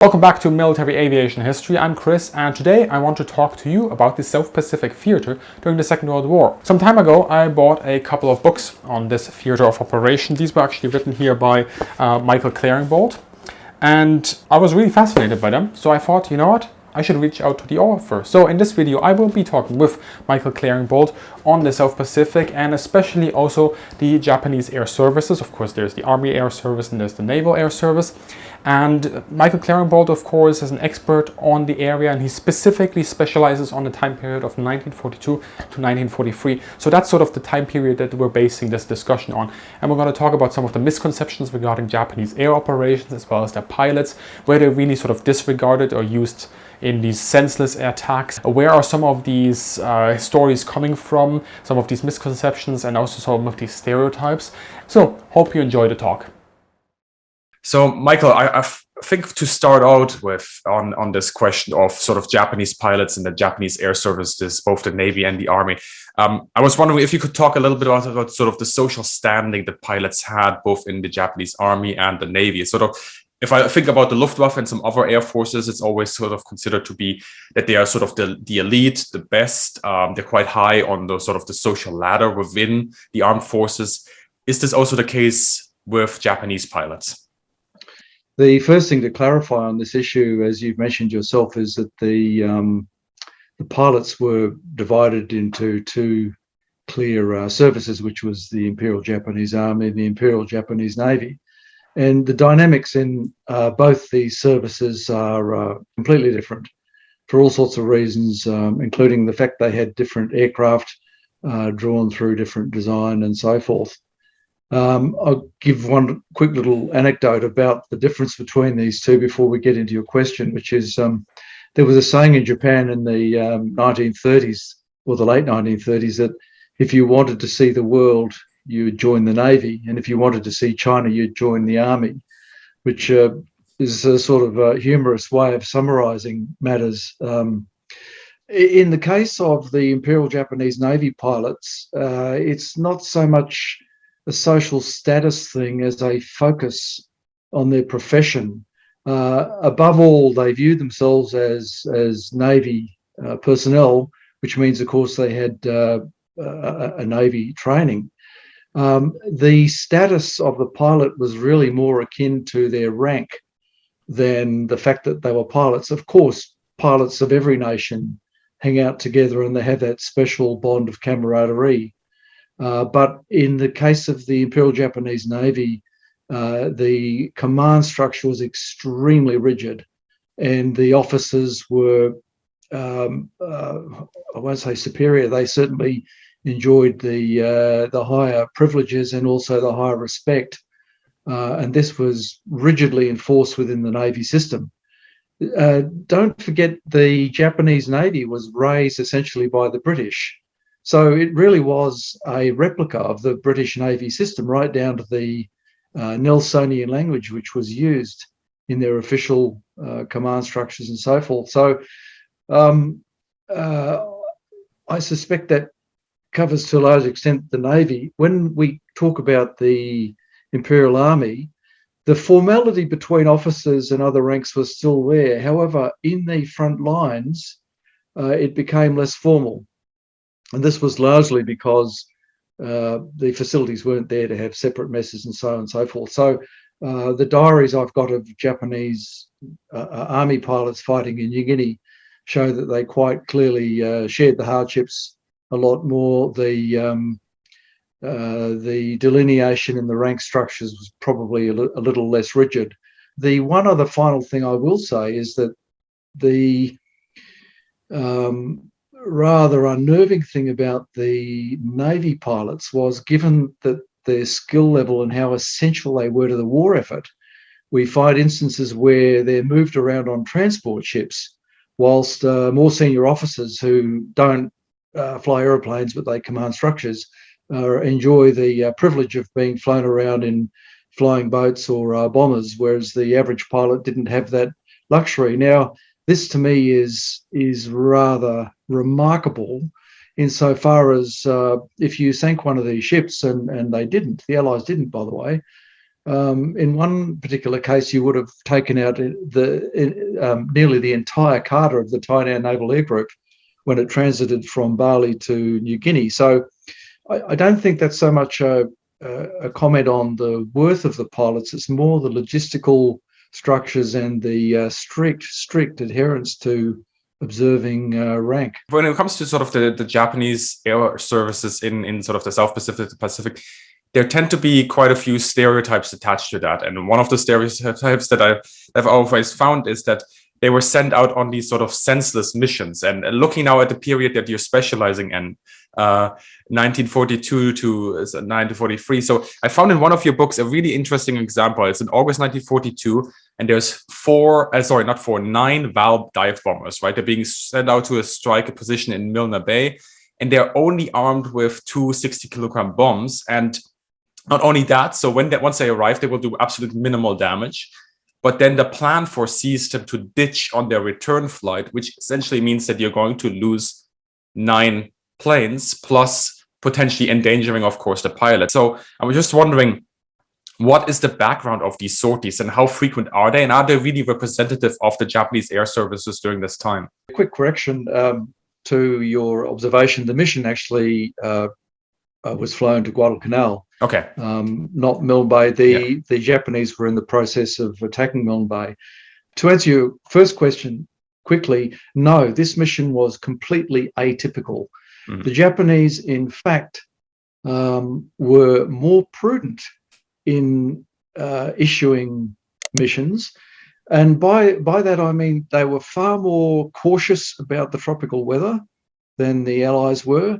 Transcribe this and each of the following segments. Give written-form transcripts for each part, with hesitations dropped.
Welcome back to Military Aviation History. I'm Chris, and today I want to talk to you about the South Pacific theater during the Second World War. Some time ago I bought a couple of books on this theater of operation. These were actually written here by Michael Claringbould, and I was really fascinated by them, so I thought, you know what? I should reach out to the author. So in this video I will be talking with Michael Claringbould on the South Pacific and especially also the Japanese air services. Of course there's the Army Air Service and there's the Naval Air Service. And Michael Claringbould, of course, is an expert on the area, and he specifically specializes on the time period of 1942 to 1943. So that's sort of the time period that we're basing this discussion on. And we're going to talk about some of the misconceptions regarding Japanese air operations as well as their pilots, where they're really sort of disregarded or used in these senseless attacks. Where are some of these stories coming from, some of these misconceptions, and also some of these stereotypes. So hope you enjoy the talk. So, Michael, I think to start out with on this question of sort of Japanese pilots and the Japanese air services, both the Navy and the Army, I was wondering if you could talk a little bit about sort of the social standing that pilots had both in the Japanese Army and the Navy. Sort of, if I think about the Luftwaffe and some other air forces, it's always sort of considered to be that they are sort of the elite, the best. They're quite high on the sort of the social ladder within the armed forces. Is this also the case with Japanese pilots? The first thing to clarify on this issue, as you've mentioned yourself, is that the pilots were divided into two clear services, which was the Imperial Japanese Army and the Imperial Japanese Navy. And the dynamics in both these services are completely different for all sorts of reasons, including the fact they had different aircraft drawn through different design and so forth. I'll give one quick little anecdote about the difference between these two before we get into your question, which is there was a saying in Japan in the 1930s or the late 1930s that if you wanted to see the world, you would join the Navy, and if you wanted to see China, you'd join the Army, which is a sort of a humorous way of summarizing matters. In the case of the Imperial Japanese Navy pilots, it's not so much a social status thing as a focus on their profession. Above all, they viewed themselves as Navy personnel, which means, of course, they had a Navy training. The status of the pilot was really more akin to their rank than the fact that they were pilots. Of course, pilots of every nation hang out together and they have that special bond of camaraderie. But in the case of the Imperial Japanese Navy, the command structure was extremely rigid, and the officers were, I won't say superior, they certainly enjoyed the higher privileges and also the higher respect. And this was rigidly enforced within the Navy system. Don't forget, the Japanese Navy was raised essentially by the British. So it really was a replica of the British Navy system, right down to the Nelsonian language, which was used in their official command structures and so forth. So I suspect that covers to a large extent the Navy. When we talk about the Imperial Army, the formality between officers and other ranks was still there. However, in the front lines, it became less formal. And this was largely because the facilities weren't there to have separate messes and so on and so forth. So the diaries I've got of Japanese Army pilots fighting in New Guinea show that they quite clearly shared the hardships a lot more. The delineation in the rank structures was probably a little less rigid. The one other final thing I will say is that the rather unnerving thing about the Navy pilots was, given that their skill level and how essential they were to the war effort, we find instances where they're moved around on transport ships, whilst more senior officers who don't fly aeroplanes but they command structures enjoy the privilege of being flown around in flying boats or bombers, whereas the average pilot didn't have that luxury. Now, this to me is rather remarkable insofar as if you sank one of these ships, and they didn't, the Allies didn't, by the way, In one particular case, you would have taken out nearly the entire cadre of the Tainan Naval Air Group when it transited from Bali to New Guinea. So I don't think that's so much a comment on the worth of the pilots. It's more the logistical structures and the strict adherence to observing rank. When it comes to sort of the Japanese air services in sort of the South Pacific, there tend to be quite a few stereotypes attached to that. And one of the stereotypes that I've always found is that they were sent out on these sort of senseless missions. And looking now at the period that you're specializing in, 1942 to 1943. So I found in one of your books a really interesting example. It's in August 1942, and there's 9 Val dive bombers, right? They're being sent out to a strike position in Milne Bay, and they're only armed with 2 60-kilogram bombs. And not only that, so once they arrive, they will do absolute minimal damage. But then the plan foresees them to ditch on their return flight, which essentially means that you're going to lose 9 planes, plus potentially endangering, of course, the pilot. So I was just wondering, what is the background of these sorties and how frequent are they? And are they really representative of the Japanese air services during this time? A quick correction to your observation. The mission actually was flown to Guadalcanal. Okay. Not Milne Bay. The Japanese were in the process of attacking Milne Bay. To answer your first question quickly, no, this mission was completely atypical. Mm-hmm. The Japanese, in fact, were more prudent in issuing missions. And by that, I mean they were far more cautious about the tropical weather than the Allies were.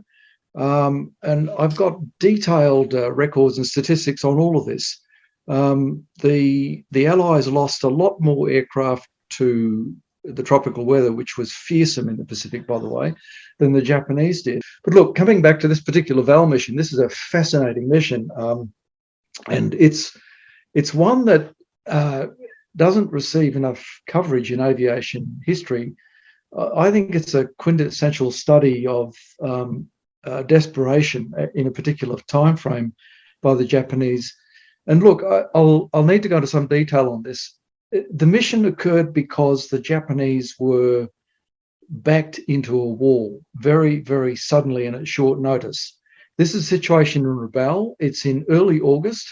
And I've got detailed records and statistics on all of this. The Allies lost a lot more aircraft to the tropical weather, which was fearsome in the Pacific, by the way, than the Japanese did. But look, coming back to this particular Val mission, this is a fascinating mission, and it's one that doesn't receive enough coverage in aviation history. I think it's a quintessential study of desperation in a particular time frame by the Japanese. And look, I'll need to go into some detail on this. The mission occurred because the Japanese were backed into a wall very, very suddenly and at short notice. This is a situation in Rabaul. It's in early August.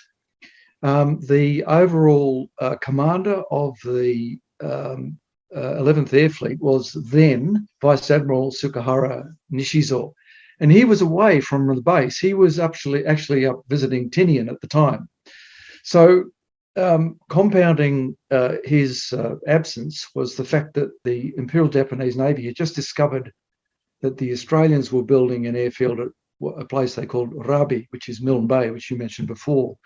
The overall commander of the 11th Air Fleet was then Vice Admiral Tsukahara Nishizo. And he was away from the base. He was actually up visiting Tinian at the time. So compounding his absence was the fact that the Imperial Japanese Navy had just discovered that the Australians were building an airfield at a place they called Rabi, which is Milne Bay, which you mentioned before.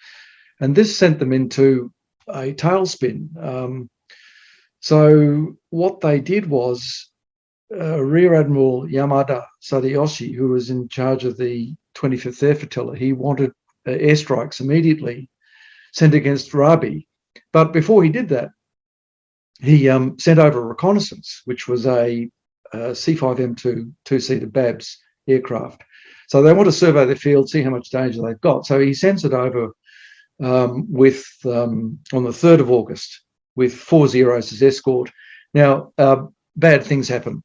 And this sent them into a tailspin. So what they did was Rear Admiral Yamada Sadayoshi, who was in charge of the 25th Air Flotilla, he wanted airstrikes immediately sent against Rabi. But before he did that, he sent over a reconnaissance, which was a C5M2 two-seater Babs aircraft. So they want to survey the field, see how much danger they've got. So he sends it over on the 3rd of August with 4 Zeros as escort. Now, bad things happen.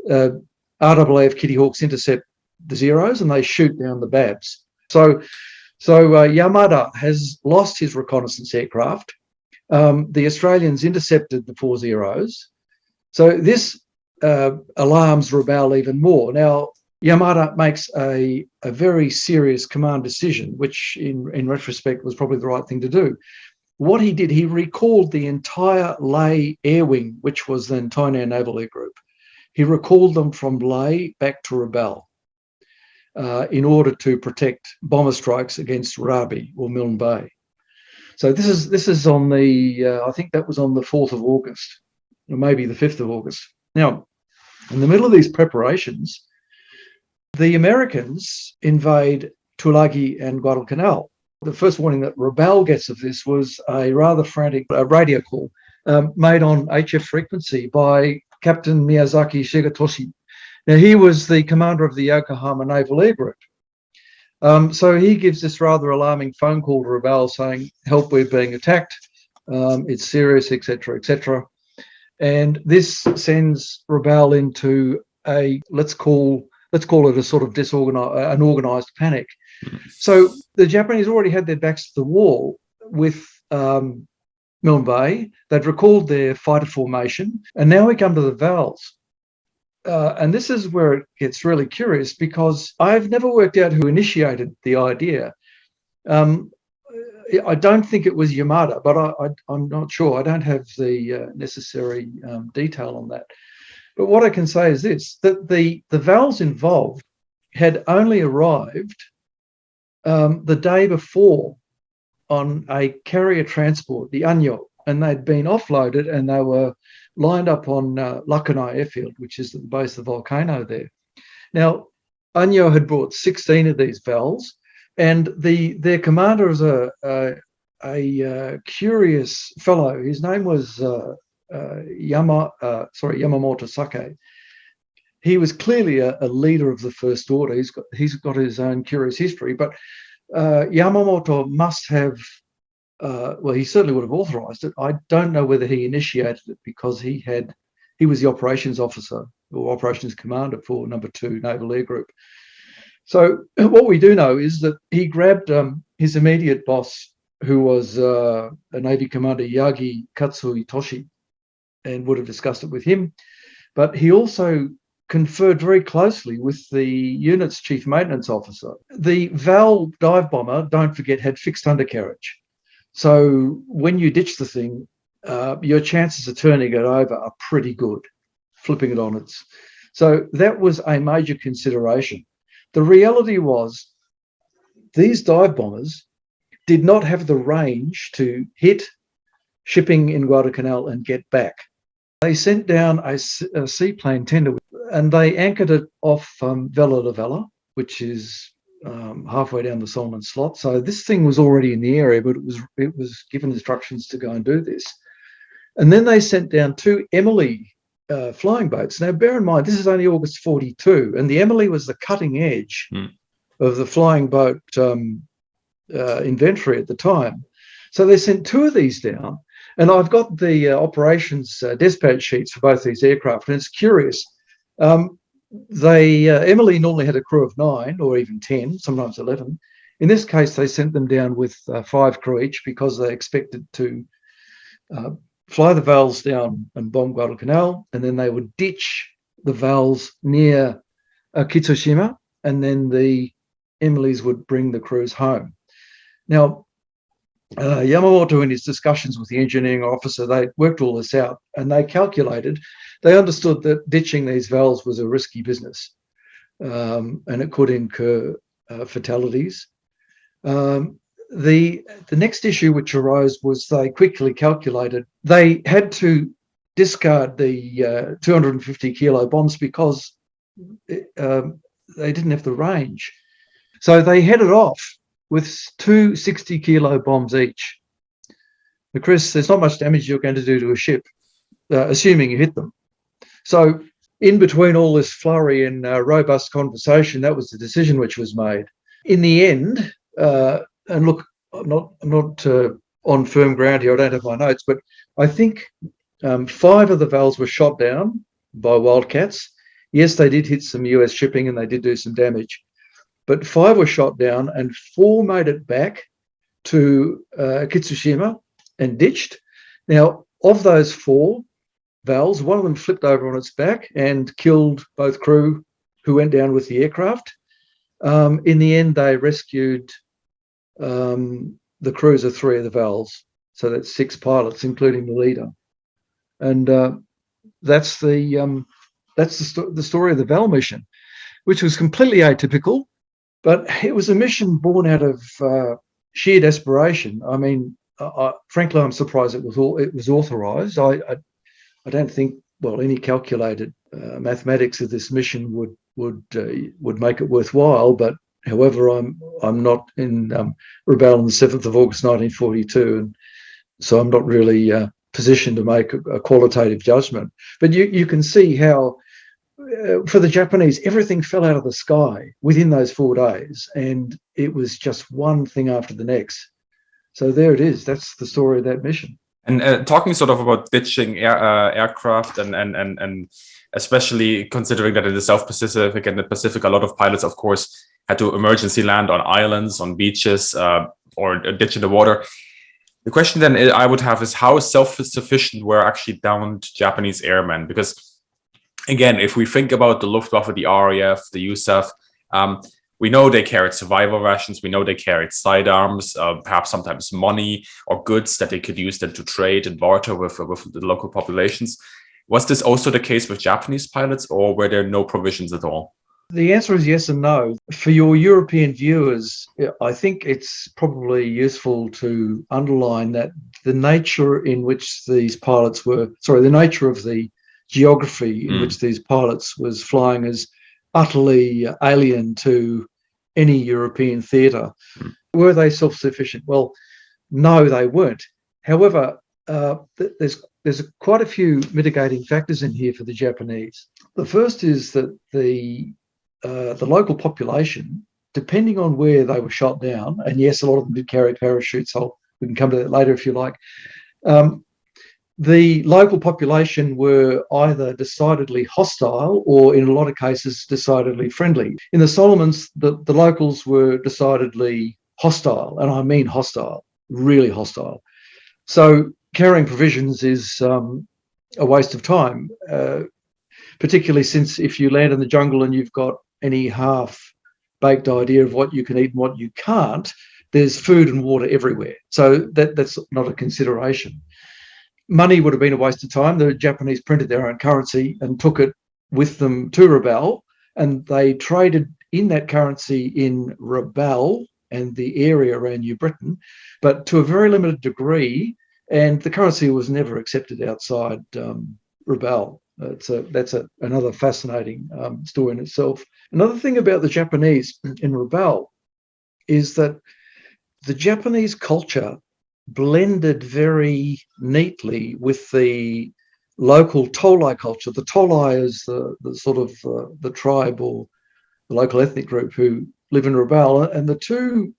RAAF Kitty Hawks intercept the Zeros and they shoot down the Babs. So Yamada has lost his reconnaissance aircraft. The Australians intercepted the 4 Zeros. So this alarms Rabaul even more. Now, Yamada makes a very serious command decision, which in retrospect was probably the right thing to do. What he did, he recalled the entire Lae Air Wing, which was then Tainan Naval Air Group. He recalled them from Lae back to Rabaul in order to protect bomber strikes against Rabi or Milne Bay. So this is on the, I think that was on the 4th of August, or maybe the 5th of August. Now, in the middle of these preparations, the Americans invade Tulagi and Guadalcanal. The first warning that Rabaul gets of this was a rather frantic radio call made on HF frequency by Captain Miyazaki Shigetoshi. Now, he was the commander of the Yokohama Naval Air Group. So he gives this rather alarming phone call to Ravel saying, "Help, we're being attacked. It's serious, etc., etc." And this sends Ravel into a let's call it a sort of an organised panic. So the Japanese already had their backs to the wall with Milne Bay. They'd recalled their fighter formation, and now we come to the Vals. And this is where it gets really curious, because I've never worked out who initiated the idea. I don't think it was Yamada, but I'm not sure. I don't have the necessary detail on that. But what I can say is this, that the Vals involved had only arrived the day before on a carrier transport, the Anyo, and they'd been offloaded and they were lined up on Lakanai airfield, which is at the base of the volcano there. Now, Anyo had brought 16 of these Vals, and their commander is a curious fellow. His name was Yamamoto Sake. He was clearly a leader of the First Order. He's got his own curious history, but Yamamoto must have, well, he certainly would have authorised it. I don't know whether he initiated it, because he was the operations officer or operations commander for No. 2 Naval Air Group. So what we do know is that he grabbed his immediate boss, who was a Navy commander, Yagi Katsuhitoshi, and would have discussed it with him. But he also conferred very closely with the unit's chief maintenance officer. The Val dive bomber, don't forget, had fixed undercarriage. So when you ditch the thing, your chances of turning it over are pretty good, flipping it on its. So that was a major consideration. The reality was these dive bombers did not have the range to hit shipping in Guadalcanal and get back. They sent down a seaplane tender, and they anchored it off Vela de Vela, which is halfway down the Solomon Slot. So this thing was already in the area, but it was given instructions to go and do this. And then they sent down 2 Emily flying boats. Now, bear in mind, this is only August 42, and the Emily was the cutting edge of the flying boat inventory at the time. So they sent 2 of these down, and I've got the operations dispatch sheets for both these aircraft, and it's curious. Emily normally had a crew of 9 or even 10, sometimes 11. In this case, they sent them down with 5 crew each, because they expected to fly the Vals down and bomb Guadalcanal, and then they would ditch the Vals near Kitsushima, and then the Emilys would bring the crews home. Now, Yamamoto, in his discussions with the engineering officer, they worked all this out, and they understood that ditching these Vals was a risky business, and it could incur fatalities. The next issue which arose was they quickly calculated they had to discard the 250 kilo bombs, because they didn't have the range. So they headed off with 2 60 kilo bombs each. But Chris, there's not much damage you're going to do to a ship, assuming you hit them. So in between all this flurry and robust conversation, that was the decision which was made. In the end, and look, I'm not on firm ground here. I don't have my notes, but I think 5 of the Vals were shot down by Wildcats. Yes, they did hit some US shipping and they did do some damage, but 5 were shot down and 4 made it back to Kitsushima and ditched. Now, of those 4 Vals, one of them flipped over on its back and killed both crew who went down with the aircraft. In the end, they rescued the crews of 3 of the Vals, so that's 6 pilots, including the leader. And that's the story of the Val mission, which was completely atypical, but it was a mission born out of sheer desperation. I mean, frankly, I'm surprised it was authorised. I don't think, well, any calculated mathematics of this mission would make it worthwhile. But however, I'm not in Rebel on the 7th of August 1942, and so I'm not really positioned to make a qualitative judgment. But you can see how for the Japanese, everything fell out of the sky within those 4 days, and it was just one thing after the next. So there it is. That's the story of that mission. And talking sort of about ditching aircraft and especially considering that in the South Pacific and the Pacific, a lot of pilots, of course, had to emergency land on islands, on beaches, or ditch in the water. The question then I would have is, how self-sufficient were actually downed Japanese airmen? Because again, if we think about the Luftwaffe, the RAF, the USAF, we know they carried survival rations. We know they carried sidearms, perhaps sometimes money or goods that they could use then to trade and barter with the local populations. Was this also the case with Japanese pilots, or were there no provisions at all? The answer is yes and no. For your European viewers, I think it's probably useful to underline that the nature in which these pilots were, the nature of the geography in which these pilots was flying is utterly alien to any European theatre. Were they self-sufficient? Well, no, they weren't. However, there's quite a few mitigating factors in here for the Japanese. The first is that the local population, depending on where they were shot down, and yes, a lot of them did carry parachutes, so we can come to that later if you like, the local population were either decidedly hostile or, in a lot of cases, decidedly friendly. In the Solomons, the locals were decidedly hostile, and I mean hostile, really hostile. So carrying provisions is a waste of time, particularly since if you land in the jungle and you've got any half-baked idea of what you can eat and what you can't, there's food and water everywhere. So that's not a consideration. Money would have been a waste of time. The Japanese printed their own currency and took it with them to Rabaul, and they traded in that currency in Rabaul and the area around New Britain, but to a very limited degree, and the currency was never accepted outside Rabaul. That's another fascinating story in itself. Another thing about the Japanese in Rabaul is that the Japanese culture blended very neatly with the local Tolai culture. The Tolai is the sort of the tribe or the local ethnic group who live in Rabaul, and the two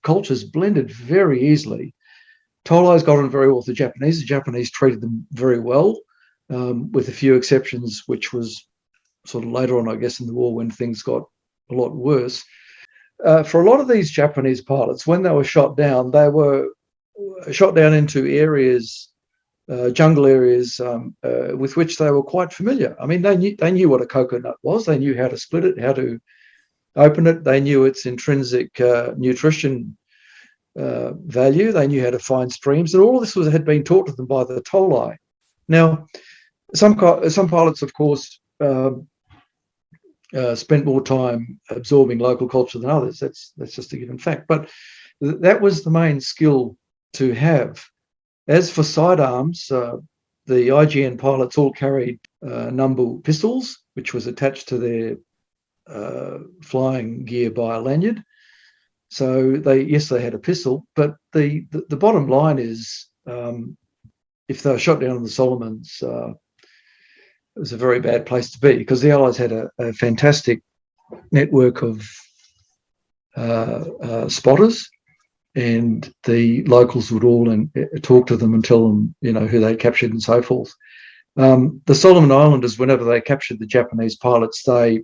cultures blended very easily. Tolais got on very well with the Japanese. The Japanese treated them very well, with a few exceptions, which was sort of later on, I guess, in the war when things got a lot worse. For a lot of these Japanese pilots, when they were shot down, they were shot down into areas, jungle areas, with which they were quite familiar. I mean, they knew what a coconut was. They knew how to split it, how to open it. They knew its intrinsic nutrition value. They knew how to find streams, and all of this had been taught to them by the Tolai. Now, some pilots, of course, spent more time absorbing local culture than others. That's just a given fact. But that was the main skill to have. As for sidearms, the IGN pilots all carried number pistols, which was attached to their flying gear by a lanyard. So they had a pistol, but the bottom line is, if they were shot down in the Solomons, it was a very bad place to be, because the Allies had a fantastic network of spotters, and the locals would all talk to them and tell them, who they captured and so forth. The Solomon Islanders, whenever they captured the Japanese pilots, they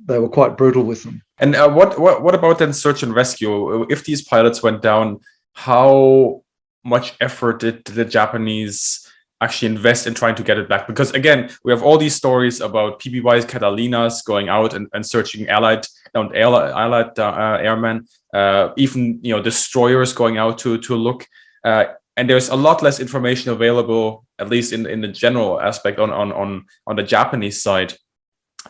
were quite brutal with them. And what about then search and rescue? If these pilots went down, how much effort did the Japanese actually invest in trying to get it back? Because again, we have all these stories about PBY's Catalinas going out and searching Allied airmen, even destroyers going out to look. And there's a lot less information available, at least in the general aspect on the Japanese side.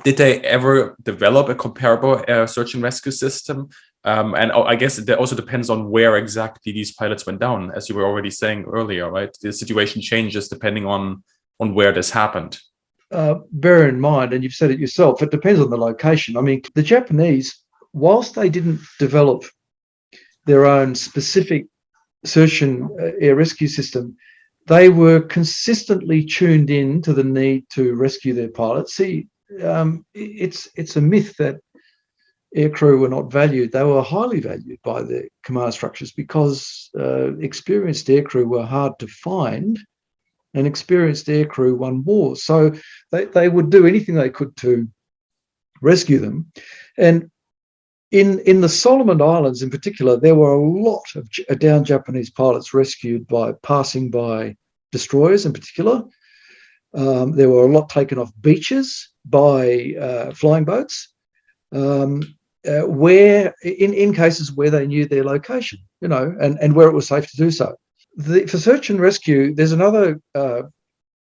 Did they ever develop a comparable search and rescue system? And I guess it also depends on where exactly these pilots went down, as you were already saying earlier, right? The situation changes depending on where this happened. Bear in mind, and you've said it yourself, it depends on the location. I mean, the Japanese, whilst they didn't develop their own specific search and air rescue system, they were consistently tuned in to the need to rescue their pilots. See, it's a myth that aircrew were not valued. They were highly valued by the command structures because experienced aircrew were hard to find, and experienced aircrew won wars. So they would do anything they could to rescue them. And in the Solomon Islands in particular, there were a lot of downed Japanese pilots rescued by passing by destroyers in particular. There were a lot taken off beaches by flying boats, where in cases where they knew their location, and where it was safe to do so. For search and rescue, there's another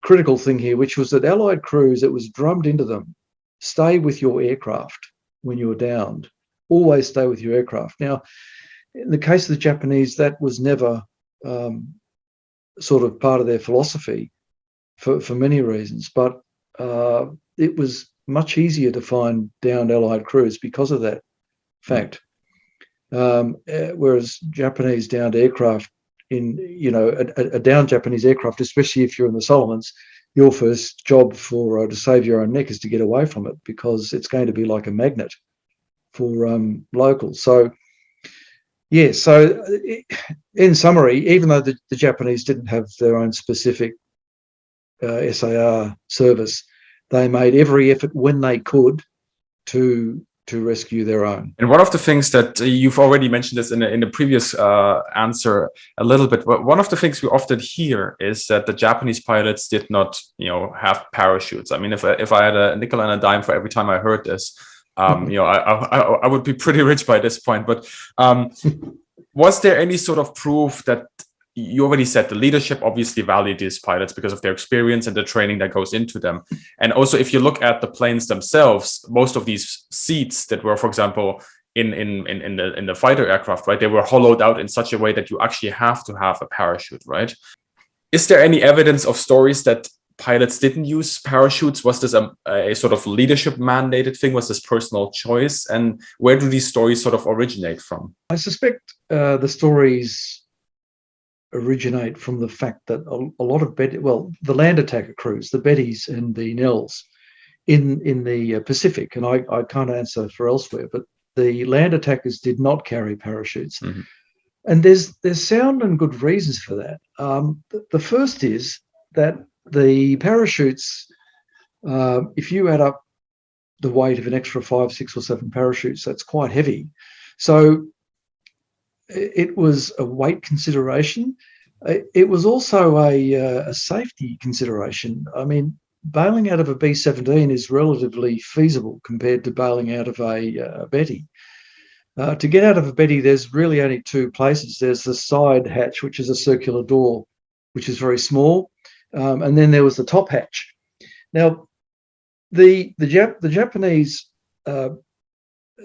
critical thing here, which was that Allied crews, it was drummed into them, stay with your aircraft when you're downed. Always stay with your aircraft. Now, in the case of the Japanese, that was never sort of part of their philosophy for many reasons, but it was much easier to find downed Allied crews because of that fact. Whereas Japanese downed aircraft, a downed Japanese aircraft, especially if you're in the Solomons, your first job to save your own neck is to get away from it, because it's going to be like a magnet for locals. So, yeah, so in summary, even though the Japanese didn't have their own specific SAR service, they made every effort when they could to rescue their own. And one of the things that you've already mentioned this in the previous answer a little bit, but one of the things we often hear is that the Japanese pilots did not, have parachutes. I mean, if I had a nickel and a dime for every time I heard this, I would be pretty rich by this point. But was there any sort of proof that, you already said the leadership obviously valued these pilots because of their experience and the training that goes into them. And also, if you look at the planes themselves, most of these seats that were, for example, in the fighter aircraft, right, they were hollowed out in such a way that you actually have to have a parachute, right? Is there any evidence of stories that pilots didn't use parachutes? Was this a sort of leadership mandated thing? Was this personal choice? And where do these stories sort of originate from? I suspect the stories originate from the fact that a lot of the land attacker crews, the Bettys and the Nells in the Pacific, and I can't answer for elsewhere, but the land attackers did not carry parachutes. Mm-hmm. And there's sound and good reasons for that. The first is that the parachutes, if you add up the weight of an extra 5, 6 or 7 parachutes, that's quite heavy. So it was a weight consideration. It was also a safety consideration. I mean, bailing out of a B-17 is relatively feasible compared to bailing out of a Betty. To get out of a Betty, there's really only 2 places. There's the side hatch, which is a circular door, which is very small, and then there was the top hatch. Now, the Japanese.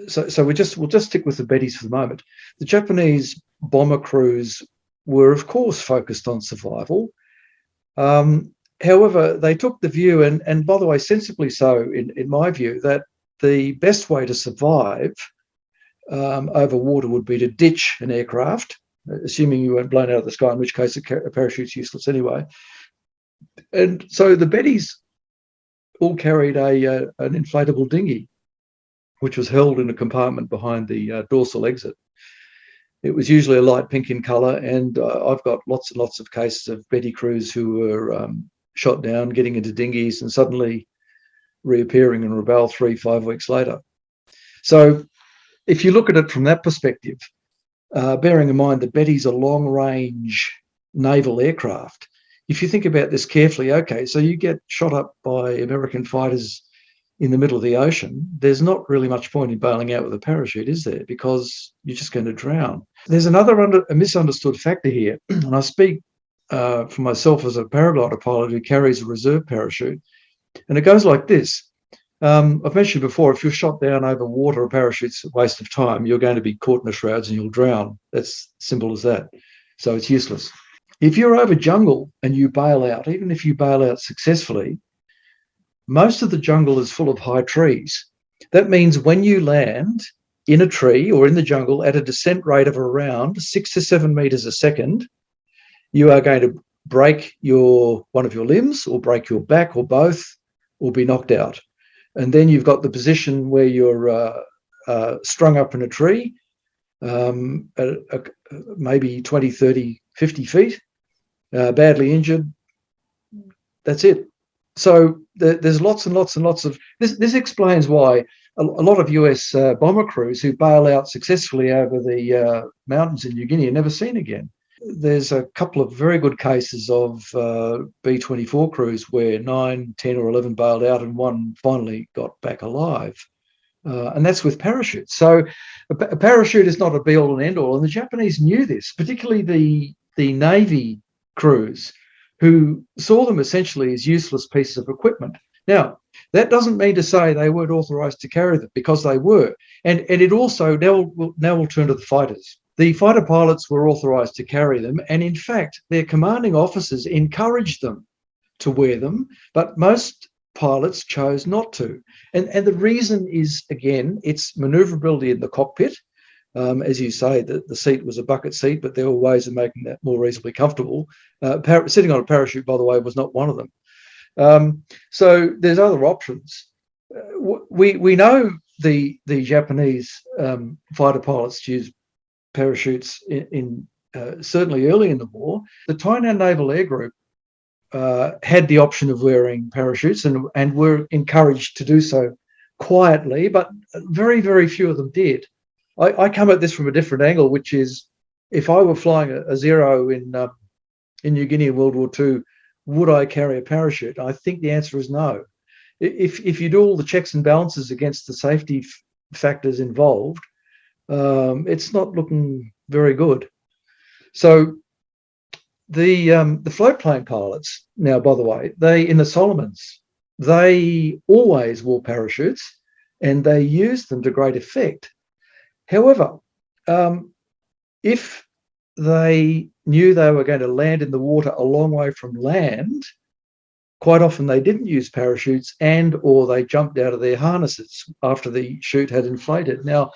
So we'll just stick with the Bettys for the moment. The Japanese bomber crews were, of course, focused on survival. However, they took the view, and by the way, sensibly so, in my view, that the best way to survive over water would be to ditch an aircraft, assuming you weren't blown out of the sky, in which case a parachute's useless anyway. And so the Bettys all carried an inflatable dinghy, which was held in a compartment behind the dorsal exit. It was usually a light pink in colour, and I've got lots and lots of cases of Betty crews who were shot down, getting into dinghies and suddenly reappearing in Rabaul 3-5 weeks later. So if you look at it from that perspective, bearing in mind that Betty's a long-range naval aircraft, if you think about this carefully, okay, so you get shot up by American fighters in the middle of the ocean, there's not really much point in bailing out with a parachute, is there? Because you're just going to drown. There's a misunderstood factor here, and I speak for myself as a paraglider pilot who carries a reserve parachute, and it goes like this. I've mentioned before, if you're shot down over water, a parachute's a waste of time. You're going to be caught in the shrouds and you'll drown. That's simple as that. So it's useless. If you're over jungle and you bail out, even if you bail out successfully, most of the jungle is full of high trees. That means when you land in a tree or in the jungle at a descent rate of around 6 to 7 meters a second, you are going to break one of your limbs or break your back or both, or be knocked out. And then you've got the position where you're strung up in a tree, maybe 20, 30, 50 feet, badly injured. That's it. So there's lots and lots and lots of this explains why a lot of US bomber crews who bail out successfully over the mountains in New Guinea are never seen again. There's a couple of very good cases of B-24 crews where 9, 10 or 11 bailed out and one finally got back alive. And that's with parachutes. So a parachute is not a be-all and end-all. And the Japanese knew this, particularly the Navy crews, who saw them essentially as useless pieces of equipment. Now, that doesn't mean to say they weren't authorised to carry them, because they were. And it also, now we'll turn to the fighters. The fighter pilots were authorised to carry them. And in fact, their commanding officers encouraged them to wear them, but most pilots chose not to. And the reason is, again, it's manoeuvrability in the cockpit. As you say, the seat was a bucket seat, but there were ways of making that more reasonably comfortable. Sitting on a parachute, by the way, was not one of them. So there's other options. We know the Japanese fighter pilots used parachutes in certainly early in the war. The Tainan Naval Air Group had the option of wearing parachutes and were encouraged to do so quietly, but very, very few of them did. I come at this from a different angle, which is, if I were flying a Zero in New Guinea in World War II, would I carry a parachute? I think the answer is no. If you do all the checks and balances against the safety factors involved, it's not looking very good. So the float plane pilots, now, by the way, in the Solomons, they always wore parachutes and they used them to great effect. However, if they knew they were going to land in the water a long way from land, quite often they didn't use parachutes or they jumped out of their harnesses after the chute had inflated. Now,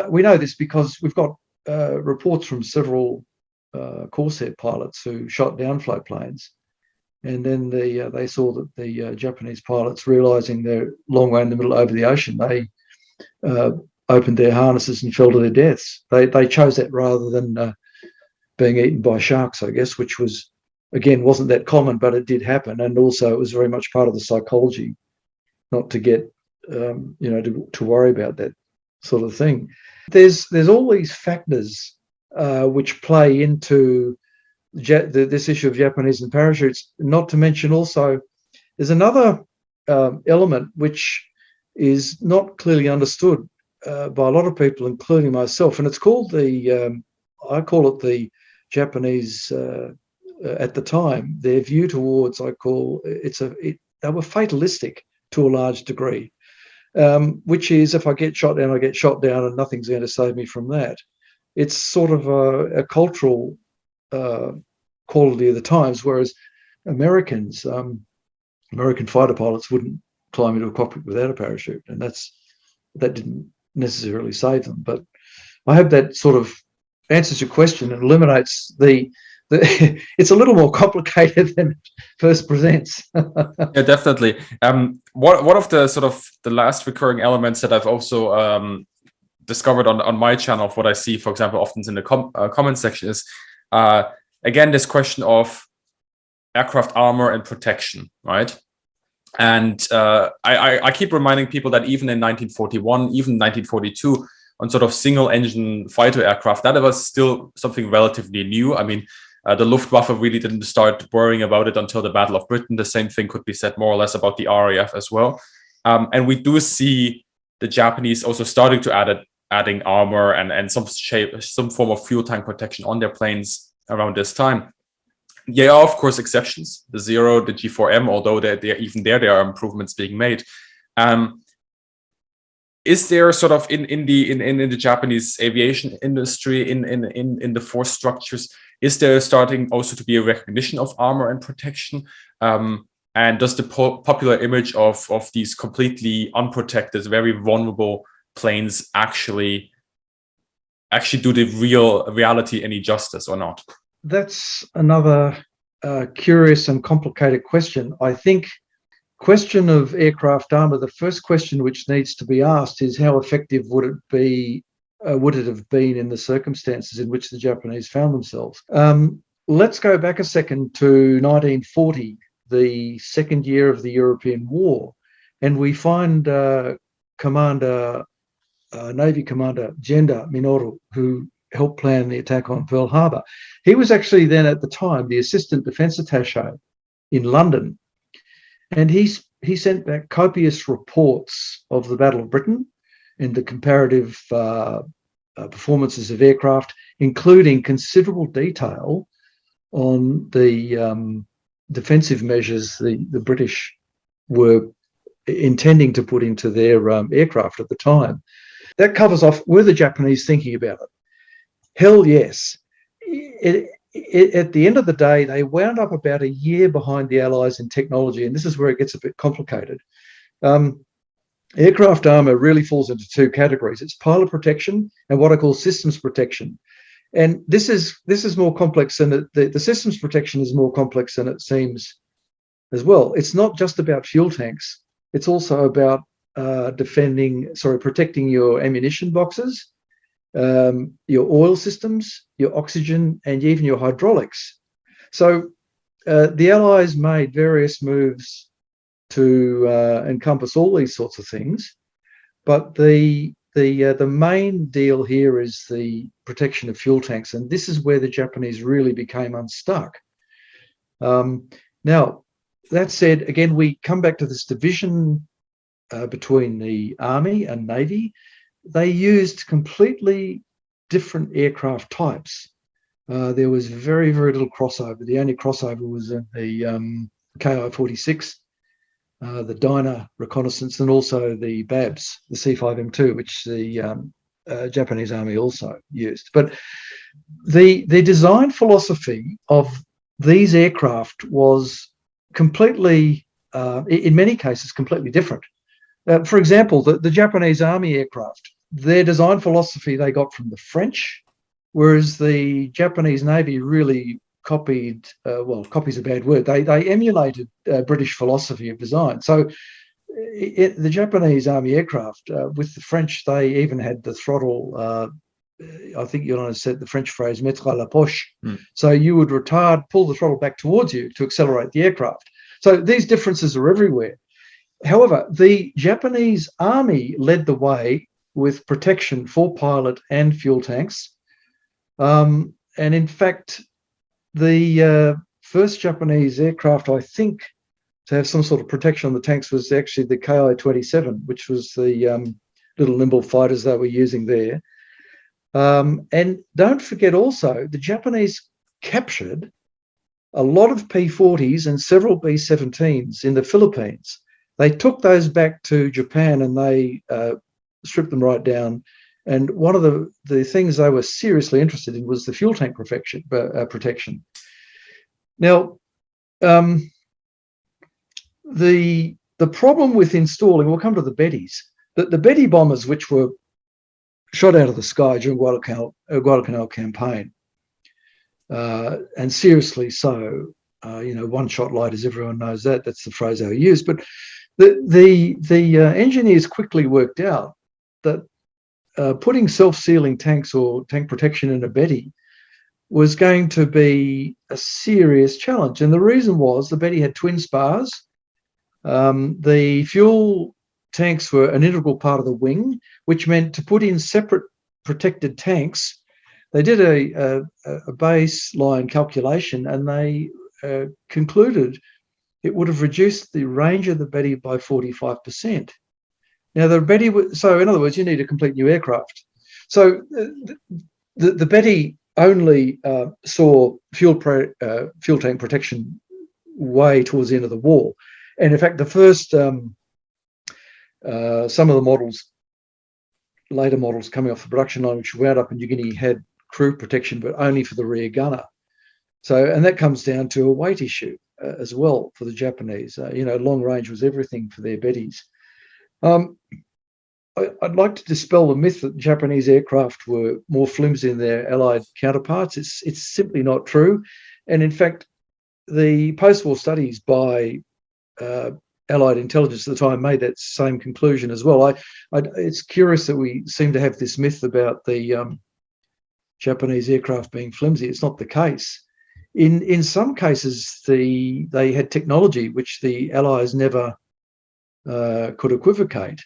we know this because we've got reports from several Corsair pilots who shot down float planes, and then they saw that the Japanese pilots, realising they're a long way in the middle over the ocean, they opened their harnesses and fell to their deaths. They chose that rather than being eaten by sharks, I guess, which was, again, wasn't that common, but it did happen. And also it was very much part of the psychology not to get, to worry about that sort of thing. There's all these factors which play into this issue of Japanese and parachutes, not to mention also there's another element which is not clearly understood by a lot of people, including myself, and it's called I call it the Japanese, at the time, their view towards, they were fatalistic to a large degree, which is, if I get shot down, I get shot down and nothing's going to save me from that. It's sort of a cultural quality of the times, whereas American fighter pilots wouldn't climb into a cockpit without a parachute, and that didn't necessarily save them. But I hope that sort of answers your question and eliminates it's a little more complicated than it first presents. Yeah, definitely. One of the sort of the last recurring elements that I've also discovered on my channel, of what I see, for example, often in the comment section, is again this question of aircraft armor and protection, right? And I keep reminding people that even in 1941, even 1942, on sort of single-engine fighter aircraft, that was still something relatively new. I mean, the Luftwaffe really didn't start worrying about it until the Battle of Britain. The same thing could be said more or less about the RAF as well. And we do see the Japanese also starting to adding armor and some form of fuel tank protection on their planes around this time. There are, of course, exceptions. The Zero, the G4M, although there are improvements being made. Is there sort of in the Japanese aviation industry, in the force structures, is there starting also to be a recognition of armor and protection? And does the popular image of these completely unprotected, very vulnerable planes actually do the reality any justice or not? That's another curious and complicated question. I think question of aircraft armour, the first question which needs to be asked is how effective would it be? Would it have been in the circumstances in which the Japanese found themselves? Let's go back a second to 1940, the second year of the European War, and we find Navy Commander Genda Minoru, who helped plan the attack on Pearl Harbor. He was actually then at the time the Assistant Defence Attaché in London, and he sent back copious reports of the Battle of Britain and the comparative performances of aircraft, including considerable detail on the defensive measures the British were intending to put into their aircraft at the time. That covers off, were the Japanese thinking about it? Hell yes. At the end of the day, they wound up about a year behind the Allies in technology, and this is where it gets a bit complicated. Aircraft armour really falls into two categories. It's pilot protection and what I call systems protection. And this is more complex than the systems protection is more complex than it seems as well. It's not just about fuel tanks. It's also about protecting your ammunition boxes, your oil systems, your oxygen, and even your hydraulics. So the Allies made various moves to encompass all these sorts of things, but the main deal here is the protection of fuel tanks, and this is where the Japanese really became unstuck. Now, that said, again, we come back to this division between the Army and Navy. They used completely different aircraft types. There was very, very little crossover. The only crossover was in the Ki-46, the Dyna reconnaissance, and also the BABS, the C-5M2, which the Japanese Army also used. But the design philosophy of these aircraft was completely, in many cases, completely different. For example, the Japanese Army aircraft, their design philosophy they got from the French, whereas the Japanese Navy really copied, copy's a bad word, they emulated British philosophy of design. So the Japanese Army aircraft, with the French, they even had the throttle, I think you'll understand the French phrase, mettre à la poche. So you would pull the throttle back towards you to accelerate the aircraft. So these differences are everywhere. However, the Japanese Army led the way with protection for pilot and fuel tanks. And in fact, the first Japanese aircraft, I think, to have some sort of protection on the tanks was actually the Ki-27, which was the little nimble fighters they were using there. And don't forget also, the Japanese captured a lot of P-40s and several B-17s in the Philippines. They took those back to Japan and they stripped them right down. And one of the things they were seriously interested in was the fuel tank protection. Now, the problem with installing, we'll come to the Bettys, the Betty bombers, which were shot out of the sky during Guadalcanal campaign, and seriously so, one shot light, as everyone knows that's the phrase they used. But the engineers quickly worked out that putting self-sealing tanks or tank protection in a Betty was going to be a serious challenge. And the reason was the Betty had twin spars. The fuel tanks were an integral part of the wing, which meant to put in separate protected tanks. They did a baseline calculation and they concluded it would have reduced the range of the Betty by 45%. Now, the Betty, so in other words, you need a complete new aircraft. So the Betty only saw fuel tank protection way towards the end of the war. And in fact, the first, some of the models, later models coming off the production line, which wound up in New Guinea, had crew protection, but only for the rear gunner. So, and that comes down to a weight issue as well for the Japanese. Long range was everything for their Bettys. I'd like to dispel the myth that Japanese aircraft were more flimsy than their Allied counterparts. It's simply not true. And in fact, the post-war studies by Allied intelligence at the time made that same conclusion as well. It's curious that we seem to have this myth about the Japanese aircraft being flimsy. It's not the case. In some cases, they had technology which the Allies never could equivocate.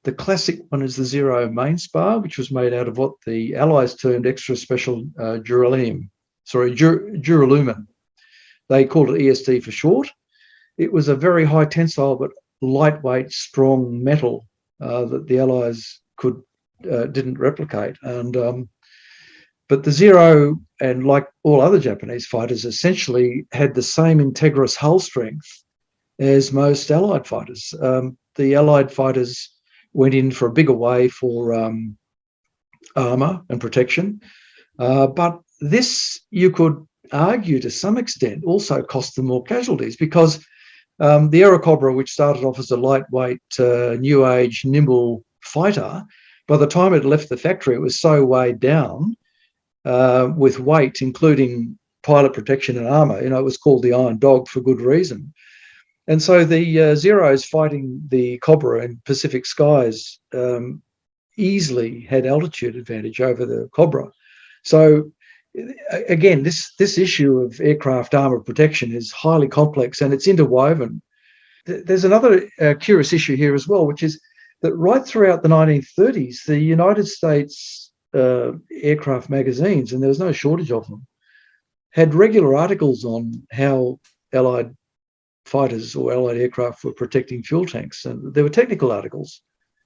The classic one is the Zero main spar, which was made out of what the Allies termed extra special duralumin. They called it ESD for short. It was a very high tensile but lightweight, strong metal that the Allies didn't replicate. But the Zero, and like all other Japanese fighters, essentially had the same integrous hull strength as most Allied fighters. The Allied fighters went in for a bigger way for armour and protection. But this, you could argue to some extent, also cost them more casualties, because the Aerocobra, which started off as a lightweight, new age, nimble fighter, by the time it left the factory, it was so weighed down with weight, including pilot protection and armour. It was called the Iron Dog for good reason. And so the Zeros fighting the Cobra in Pacific skies easily had altitude advantage over the Cobra. So again, this issue of aircraft armour protection is highly complex, and it's interwoven. There's another curious issue here as well, which is that right throughout the 1930s, the United States aircraft magazines, and there was no shortage of them, had regular articles on how Allied fighters or Allied aircraft were protecting fuel tanks. And there were technical articles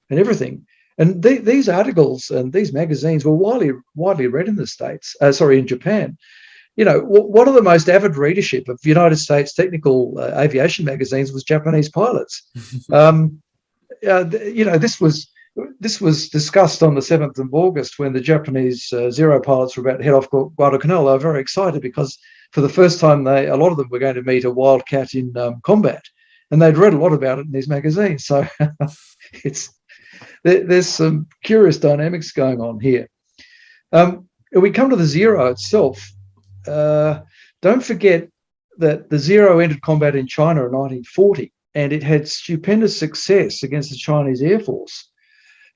and everything. And these articles and these magazines were widely read in the States, in Japan. One of the most avid readership of United States technical aviation magazines was Japanese pilots. This was discussed on the 7th of August when the Japanese Zero pilots were about to head off Guadalcanal. They were very excited because for the first time, a lot of them were going to meet a wildcat in combat, and they'd read a lot about it in these magazines. So there's some curious dynamics going on here. We come to the Zero itself. Don't forget that the Zero entered combat in China in 1940, and it had stupendous success against the Chinese Air Force.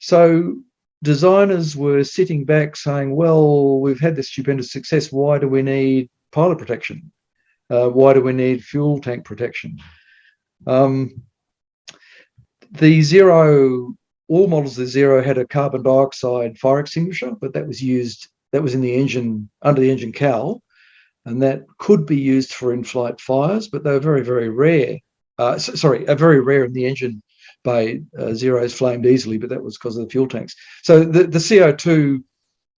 So designers were sitting back saying, well, we've had this stupendous success. Why do we need pilot protection? Why do we need fuel tank protection? The Zero, all models of the Zero had a carbon dioxide fire extinguisher, but that was in the engine, under the engine cowl, and that could be used for in-flight fires, but they were very, very rare. Very rare in the engine bay. Zeros flamed easily, but that was because of the fuel tanks. So the CO2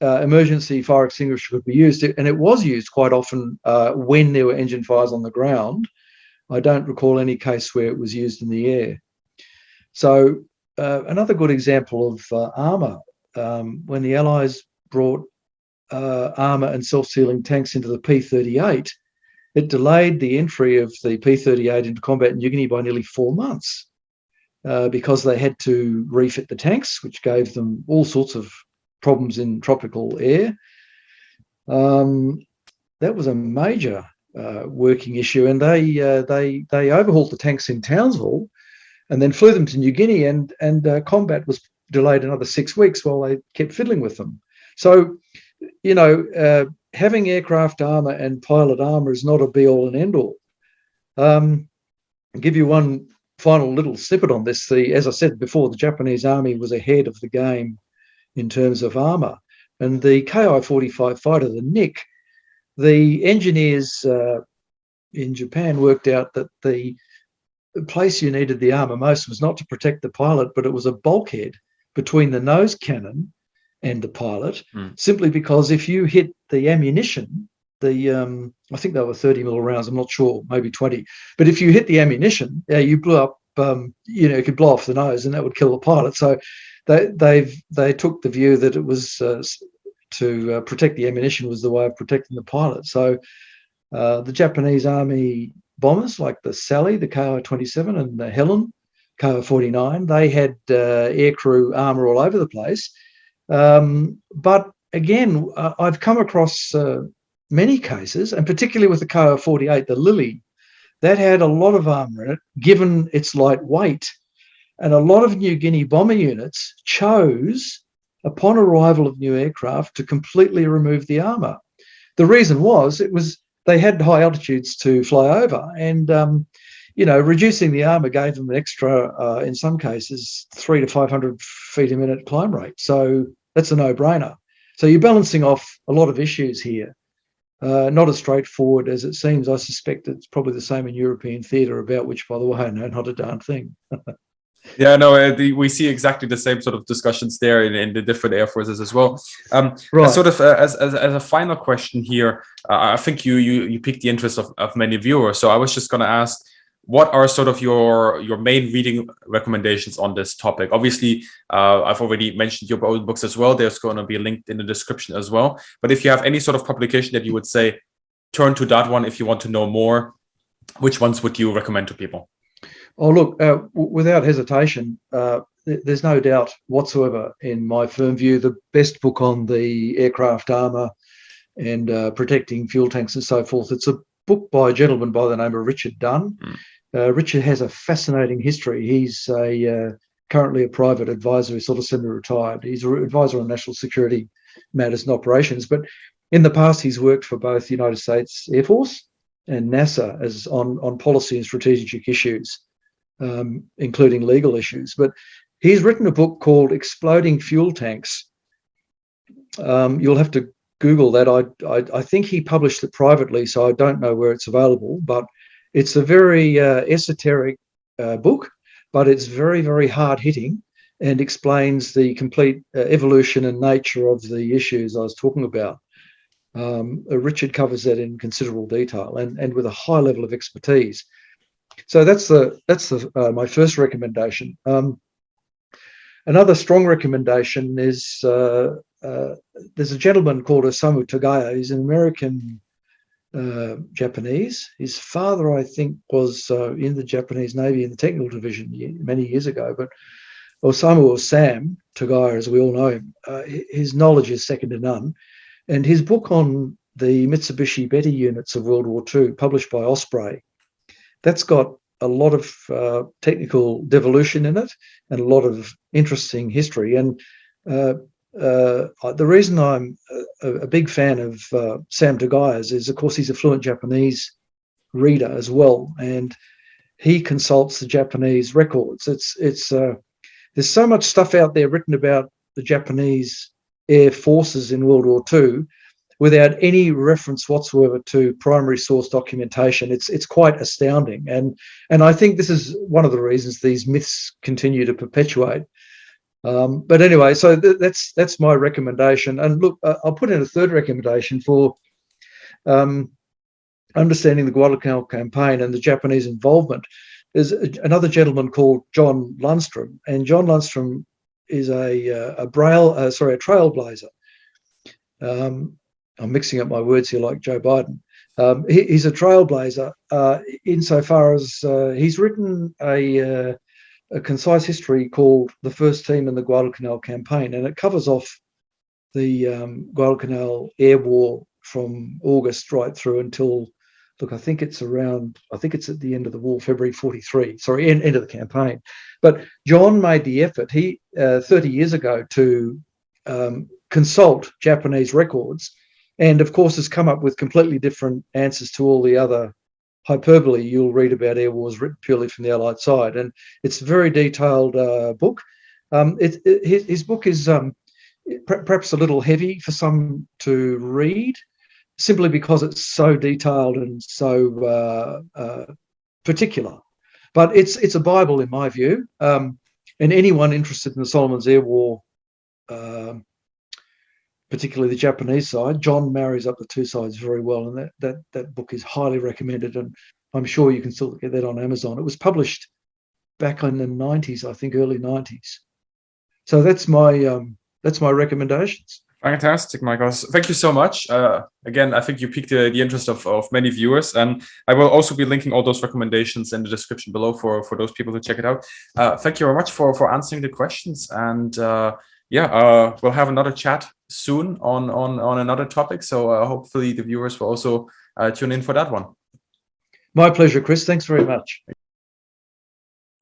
emergency fire extinguisher could be used, and it was used quite often when there were engine fires on the ground. I don't recall any case where it was used in the air. So another good example of armour, when the Allies brought armour and self-sealing tanks into the P-38, it delayed the entry of the P-38 into combat in New Guinea by nearly 4 months because they had to refit the tanks, which gave them all sorts of problems in tropical air. That was a major working issue, and they overhauled the tanks in Townsville and then flew them to New Guinea, and combat was delayed another 6 weeks while they kept fiddling with them. So, having aircraft armour and pilot armour is not a be-all and end-all. I'll give you one final little snippet on this. As I said before, the Japanese Army was ahead of the game in terms of armour. And the Ki-45 fighter, the Nick, the engineers in Japan worked out that the place you needed the armour most was not to protect the pilot, but it was a bulkhead between the nose cannon and the pilot, simply because if you hit the ammunition, I think they were 30mm rounds, I'm not sure, maybe 20. But if you hit the ammunition, you blew up, you could blow off the nose and that would kill the pilot. So they took the view that it was to protect the ammunition was the way of protecting the pilot. So the Japanese Army bombers like the Sally, the Ki-27 and the Helen, Ki-49, they had aircrew armour all over the place. But again, I've come across many cases, and particularly with the Ki-48, the Lily, that had a lot of armour in it, given its light weight. And a lot of New Guinea bomber units chose, upon arrival of new aircraft, to completely remove the armour. The reason was they had high altitudes to fly over, and reducing the armour gave them an extra, in some cases, 300 to 500 feet a minute climb rate. So that's a no-brainer. So you're balancing off a lot of issues here. Not as straightforward as it seems. I suspect it's probably the same in European theatre, about which, by the way, I know not a darn thing. Yeah, no, we see exactly the same sort of discussions there in the different air forces as well. Right. Sort of as a final question here, I think you piqued the interest of many viewers. So I was just going to ask, what are sort of your main reading recommendations on this topic? Obviously, I've already mentioned your own books as well. There's going to be linked in the description as well. But if you have any sort of publication that you would say, turn to that one if you want to know more, which ones would you recommend to people? Oh, look, without hesitation, there's no doubt whatsoever, in my firm view, the best book on the aircraft armour and protecting fuel tanks and so forth. It's a book by a gentleman by the name of Richard Dunn. Richard has a fascinating history. He's currently a private advisor. He's sort of semi-retired. He's an advisor on national security matters and operations. But in the past, he's worked for both the United States Air Force and NASA as on policy and strategic issues, including legal issues. But he's written a book called Exploding Fuel Tanks. You'll have to Google that. I think he published it privately, so I don't know where it's available, but it's a very esoteric book, but it's very, very hard-hitting and explains the complete evolution and nature of the issues I was talking about. Richard covers that in considerable detail and with a high level of expertise. So that's my first recommendation. Another strong recommendation is there's a gentleman called Osamu Tagaya. He's an American Japanese. His father, I think, was in the Japanese Navy in the technical division many years ago. But Osamu, or Sam Tagaya, as we all know him, his knowledge is second to none. And his book on the Mitsubishi Betty units of World War II, published by Osprey, that's got a lot of technical devolution in it and a lot of interesting history. And the reason I'm a big fan of Sam Tagaya's is, of course, he's a fluent Japanese reader as well, and he consults the Japanese records. There's so much stuff out there written about the Japanese air forces in World War II without any reference whatsoever to primary source documentation. It's quite astounding, and I think this is one of the reasons these myths continue to perpetuate. But anyway, so that's my recommendation. And look, I'll put in a third recommendation for understanding the Guadalcanal campaign and the Japanese involvement. There's another gentleman called John Lundstrom, and John Lundstrom is a trailblazer. I'm mixing up my words here like Joe Biden. He's a trailblazer insofar as he's written a concise history called The First Team in the Guadalcanal Campaign, and it covers off the Guadalcanal air war from August right through until, look, I think it's at the end of the war, February 43, end of the campaign. But John made the effort, 30 years ago, to consult Japanese records, and of course has come up with completely different answers to all the other hyperbole you'll read about air wars written purely from the Allied side. And it's a very detailed book. His book is perhaps a little heavy for some to read, simply because it's so detailed and so particular. But it's a Bible in my view. And anyone interested in the Solomon's Air War, particularly the Japanese side, John marries up the two sides very well, and that book is highly recommended, and I'm sure you can still get that on Amazon. It was published back in the 90s, I think, early 90s. So that's my recommendations. Fantastic, Michael. Thank you so much. Again, I think you piqued the interest of many viewers, and I will also be linking all those recommendations in the description below for those people to check it out. Thank you very much for answering the questions, and we'll have another chat soon on another topic. So hopefully the viewers will also tune in for that one. My pleasure, Chris. Thanks very much.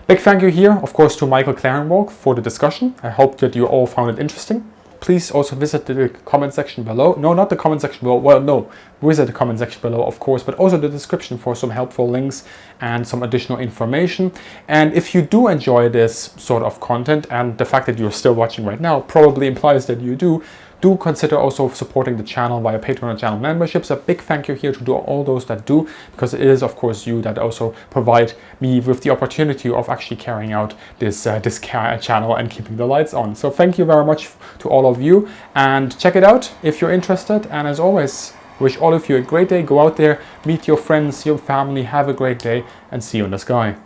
Big thank you here, of course, to Michael Claringbould for the discussion. I hope that you all found it interesting. Please also visit the comment section below. No, not the comment section below. Well, no, visit the comment section below, of course, but also the description for some helpful links and some additional information. And if you do enjoy this sort of content, and the fact that you're still watching right now probably implies that you do consider also supporting the channel via Patreon channel memberships. A big thank you here to all those that do, because it is of course you that also provide me with the opportunity of actually carrying out this channel and keeping the lights on. So thank you very much to all of you, and check it out if you're interested. And as always, wish all of you a great day. Go out there, meet your friends, your family, have a great day, and see you in the sky.